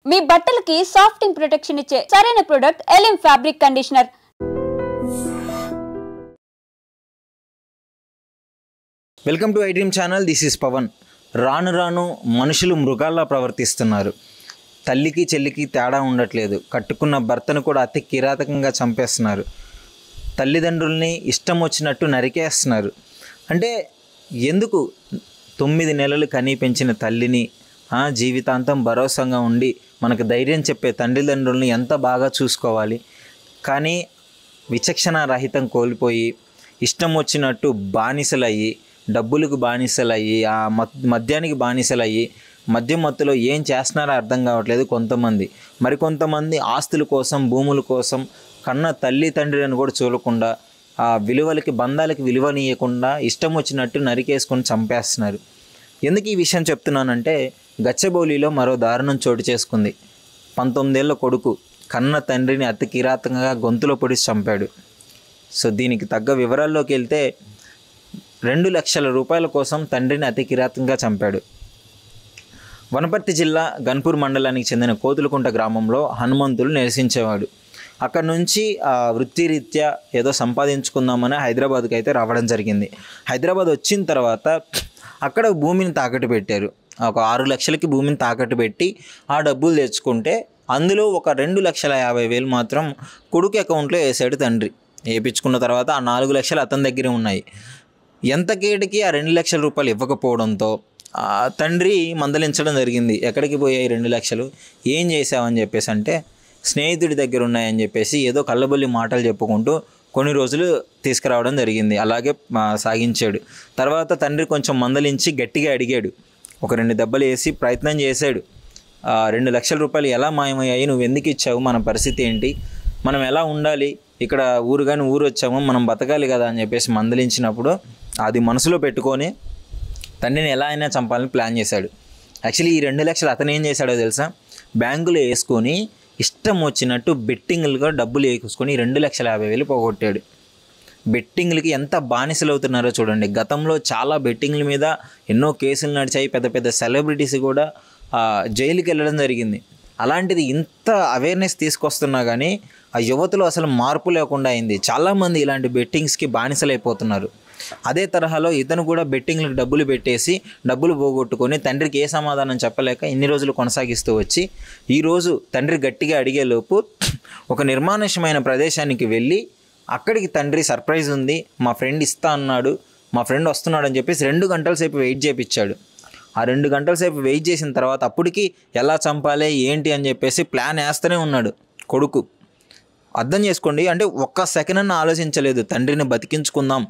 మీ బట్టలకి సాఫ్టింగ్ ప్రొటెక్షన్ ఇచ్చే సరైన ప్రొడక్ట్ ఎలిమ్ fabric conditioner. Welcome to iDream channel. This is Pavan. రాను రాను మనుషులు మృగాల్లా ప్రవర్తిస్తున్నారు. తల్లికి చెల్లికి తేడా ఉండట్లేదు. కట్టుకున్న భర్తను కూడా అతి కిరాతకంగా చంపేస్తున్నారు. తల్లిదండ్రుల్ని ఇష్టం వచ్చినట్టు నరికేస్తున్నారు. అంటే ఎందుకు 9 నెలలు కనీ పెంచిన తల్లిని జీవితాంతం భరోసాగా ఉండి మనకు ధైర్యం చెప్పే తల్లిదండ్రుల్ని ఎంత బాగా చూసుకోవాలి. కానీ విచక్షణ రహితం కోల్పోయి ఇష్టం వచ్చినట్టు బానిసలయ్యి, డబ్బులకు బానిసలయ్యి, ఆ మద్యానికి బానిసలయ్యి, మద్యం మత్తులో ఏం చేస్తున్నారో అర్థం కావట్లేదు కొంతమంది. మరికొంతమంది ఆస్తుల కోసం, భూముల కోసం కన్న తల్లి తండ్రిని కూడా చూడకుండా, ఆ విలువలకి బంధాలకి విలువనీయకుండా ఇష్టం వచ్చినట్టు నరికేసుకొని చంపేస్తున్నారు. ఎందుకు ఈ విషయం చెప్తున్నానంటే, గచ్చిబౌలిలో మరో దారుణం చోటు చేసుకుంది. 19 ఏళ్ల కొడుకు కన్న తండ్రిని అతి కిరాతకంగా గొంతులో పొడిచి చంపాడు. సో దీనికి తగ్గ వివరాల్లోకి వెళ్తే 2 లక్షల రూపాయల కోసం తండ్రిని అతి కిరాతకంగా చంపాడు. వనపర్తి జిల్లా గన్పూర్ మండలానికి చెందిన కోతులకుంట గ్రామంలో హనుమంతులు నివసించేవాడు. అక్కడ నుంచి వృత్తిరీత్యా ఏదో సంపాదించుకుందామని హైదరాబాద్కి అయితే రావడం జరిగింది. హైదరాబాద్ వచ్చిన తర్వాత అక్కడ భూమిని తాకట్టు పెట్టారు. ఒక 6 లక్షలకి భూమిని తాకట్టు పెట్టి ఆ డబ్బులు తెచ్చుకుంటే అందులో ఒక 2,50,000 మాత్రం కొడుకు అకౌంట్లో వేసాడు తండ్రి. వేయించుకున్న తర్వాత ఆ 4 లక్షలు అతని దగ్గరే ఉన్నాయి. ఎంతకేటికి ఆ 2 లక్షల రూపాయలు ఇవ్వకపోవడంతో తండ్రి మందలించడం జరిగింది. ఎక్కడికి పోయాయి 2 లక్షలు, ఏం చేసావని చెప్పేసి అంటే, స్నేహితుడి దగ్గర ఉన్నాయని చెప్పేసి ఏదో కళ్ళబొల్లి మాటలు చెప్పుకుంటూ కొన్ని రోజులు తీసుకురావడం జరిగింది. అలాగే సాగించాడు. తర్వాత తండ్రి కొంచెం మందలించి గట్టిగా అడిగాడు. ఒక 2 దెబ్బలు వేసి ప్రయత్నం చేశాడు. 2 లక్షల రూపాయలు ఎలా మాయమయ్యాయి, నువ్వు ఎందుకు ఇచ్చావు, మన పరిస్థితి ఏంటి, మనం ఎలా ఉండాలి, ఇక్కడ ఊరు కానీ ఊరు వచ్చాము, మనం బతకాలి కదా అని చెప్పేసి మందలించినప్పుడు అది మనసులో పెట్టుకొని తండ్రిని ఎలా అయినా చంపాలని ప్లాన్ చేశాడు. యాక్చువల్లీ ఈ 2 లక్షలు అతను ఏం చేశాడో తెలుసా, బ్యాంకులో వేసుకొని ఇష్టం వచ్చినట్టు బెట్టింగ్లుగా డబ్బులు వేసుకొని 2,50,000 పోగొట్టాడు. బెట్టింగ్లకి ఎంత బానిసలు అవుతున్నారో చూడండి. గతంలో చాలా బెట్టింగ్ల మీద ఎన్నో కేసులు నడిచాయి. పెద్ద పెద్ద సెలబ్రిటీస్ కూడా జైలుకి వెళ్ళడం జరిగింది. అలాంటిది ఇంత అవేర్నెస్ తీసుకొస్తున్నా కానీ ఆ యువతలో అసలు మార్పు లేకుండా అయింది. చాలామంది ఇలాంటి బెట్టింగ్స్కి బానిసలైపోతున్నారు. అదే తరహాలో ఇతను కూడా బెట్టింగ్లకు డబ్బులు పెట్టేసి డబ్బులు పోగొట్టుకొని తండ్రికి ఏ సమాధానం చెప్పలేక ఇన్ని రోజులు కొనసాగిస్తూ వచ్చి ఈరోజు తండ్రి గట్టిగా అడిగేలోపు ఒక నిర్మానుష్యమైన ప్రదేశానికి వెళ్ళి అక్కడికి తండ్రి సర్ప్రైజ్ ఉంది, మా ఫ్రెండ్ ఇస్తా అన్నాడు, మా ఫ్రెండ్ వస్తున్నాడు అని చెప్పేసి 2 గంటల సేపు వెయిట్ చేయించాడు. ఆ 2 గంటల సేపు వెయిట్ చేసిన తర్వాత అప్పటికి ఎలా చంపాలి ఏంటి అని చెప్పేసి ప్లాన్ వేస్తూనే ఉన్నాడు కొడుకు. అర్థం చేసుకోండి, అంటే ఒక్క సెకండ్ అన్న ఆలోచించలేదు తండ్రిని బతికించుకుందాం.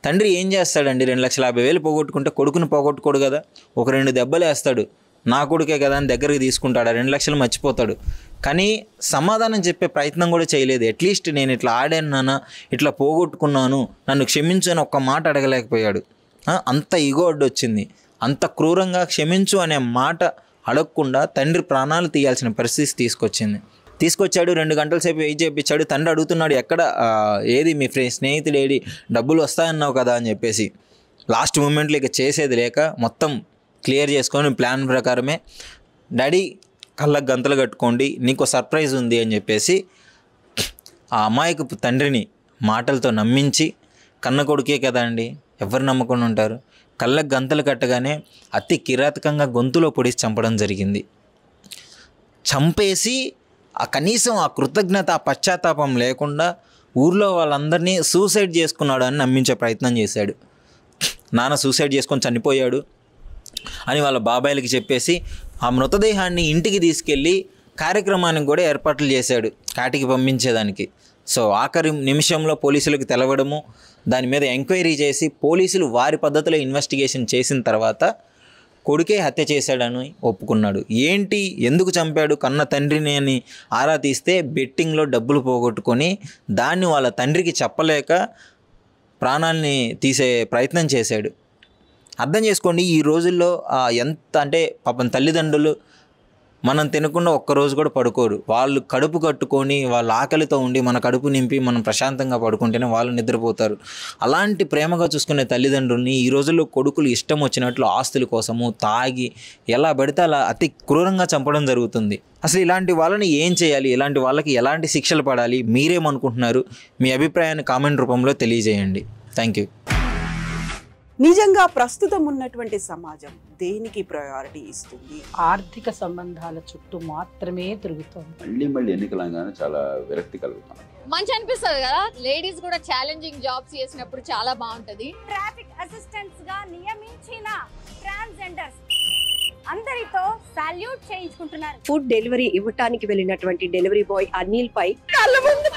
తండ్రి ఏం చేస్తాడండి, 2,50,000 పోగొట్టుకుంటే కొడుకుని పోగొట్టుకోడు కదా, ఒక 2 దెబ్బలు వేస్తాడు, నా కొడుకే కదా అని దగ్గరికి తీసుకుంటాడు, 2 లక్షలు మర్చిపోతాడు. కానీ సమాధానం చెప్పే ప్రయత్నం కూడా చేయలేదు. అట్లీస్ట్ నేను ఇట్లా ఆడాను నాన్న, ఇట్లా పోగొట్టుకున్నాను, నన్ను క్షమించు అని ఒక్క మాట అడగలేకపోయాడు. అంత ఈగో అడ్డొచ్చింది. అంత క్రూరంగా క్షమించు అనే మాట అడగకుండా తండ్రి ప్రాణాలు తీయాల్సిన పరిస్థితి తీసుకొచ్చాడు. 2 గంటల సేపు వెయిట్ చేయించాడు. తండ్రి అడుగుతున్నాడు, ఎక్కడ ఏది మీ స్నేహితుడు ఏడి, డబ్బులు వస్తాయన్నావు కదా అని చెప్పేసి. లాస్ట్ మూమెంట్లో ఇక చేసేది లేక మొత్తం క్లియర్ చేసుకొని ప్లాన్ ప్రకారమే, డాడీ కళ్ళకు గంతలు కట్టుకోండి, నీకు సర్ప్రైజ్ ఉంది అని చెప్పేసి ఆ అమాయకపు తండ్రిని మాటలతో నమ్మించి, కన్న కొడుకే కదా అండి, ఎవరు నమ్మకుండా ఉంటారు, కళ్ళకు గంతలు కట్టగానే అతి కిరాతకంగా గొంతులో పొడిచి చంపడం జరిగింది. చంపేసి కనీసం ఆ కృతజ్ఞత, ఆ పశ్చాత్తాపం లేకుండా ఊర్లో వాళ్ళందరినీ సూసైడ్ చేసుకున్నాడు అని నమ్మించే ప్రయత్నం చేశాడు. నాన్న సూసైడ్ చేసుకొని చనిపోయాడు అని వాళ్ళ బాబాయిలకి చెప్పేసి ఆ మృతదేహాన్ని ఇంటికి తీసుకెళ్ళి కార్యక్రమానికి కూడా ఏర్పాట్లు చేశాడు కాటికి పంపించేదానికి. సో ఆఖరి నిమిషంలో పోలీసులకు తెలవడము, దాని మీద ఎంక్వైరీ చేసి పోలీసులు వారి పద్ధతిలో ఇన్వెస్టిగేషన్ చేసిన తర్వాత కొడుకే హత్య చేశాడని ఒప్పుకున్నాడు. ఏంటి, ఎందుకు చంపాడు కన్న తండ్రిని అని ఆరా తీస్తే బెట్టింగ్లో డబ్బులు పోగొట్టుకొని దాన్ని వాళ్ళ తండ్రికి చెప్పలేక ప్రాణాలని తీసే ప్రయత్నం చేశాడు. అర్థం చేసుకోండి, ఈ రోజుల్లో ఎంత అంటే పాపం తల్లిదండ్రులు మనం తినకుండా ఒక్కరోజు కూడా పడుకోరు. వాళ్ళు కడుపు కట్టుకొని వాళ్ళ ఆకలితో ఉండి మన కడుపు నింపి మనం ప్రశాంతంగా పడుకుంటేనే వాళ్ళు నిద్రపోతారు. అలాంటి ప్రేమగా చూసుకునే తల్లిదండ్రుల్ని ఈ రోజుల్లో కొడుకులు ఇష్టం వచ్చినట్లు ఆస్తుల కోసము తాగి ఎలా పడితే అలా అతి క్రూరంగా చంపడం జరుగుతుంది. అసలు ఇలాంటి వాళ్ళని ఏం చేయాలి, ఇలాంటి వాళ్ళకి ఎలాంటి శిక్షలు పడాలి, మీరేమనుకుంటున్నారు? మీ అభిప్రాయాన్ని కామెంట్ రూపంలో తెలియజేయండి. Thank you. నిజంగా ప్రస్తుతం ఉన్నటువంటి సమాజం దేనికి ప్రయారిటీ ఇస్తుంది? ఆర్థిక సంబంధాల చుట్టూ మాత్రమే తిరుగుతుంది. మళ్ళీ ఎన్నికలంగానే చాలా విరక్తి కలుగుతాను. మంచి అనిపిస్తుంది కదా, లేడీస్ కూడా ఛాలెంజింగ్ జాబ్స్ చేసినప్పుడు చాలా బాగుంటది. ట్రాఫిక్ అసిస్టెంట్స్ గా నియమించిన ట్రాన్స్జెండర్స్ అందరితో సాల్యూట్ చేయించుకుంటున్నారు. ఫుడ్ డెలివరీ ఇవ్వటానికి వెళ్ళినటువంటి డెలివరీ బాయ్ అనిల్ పై కళ్ళ ముందు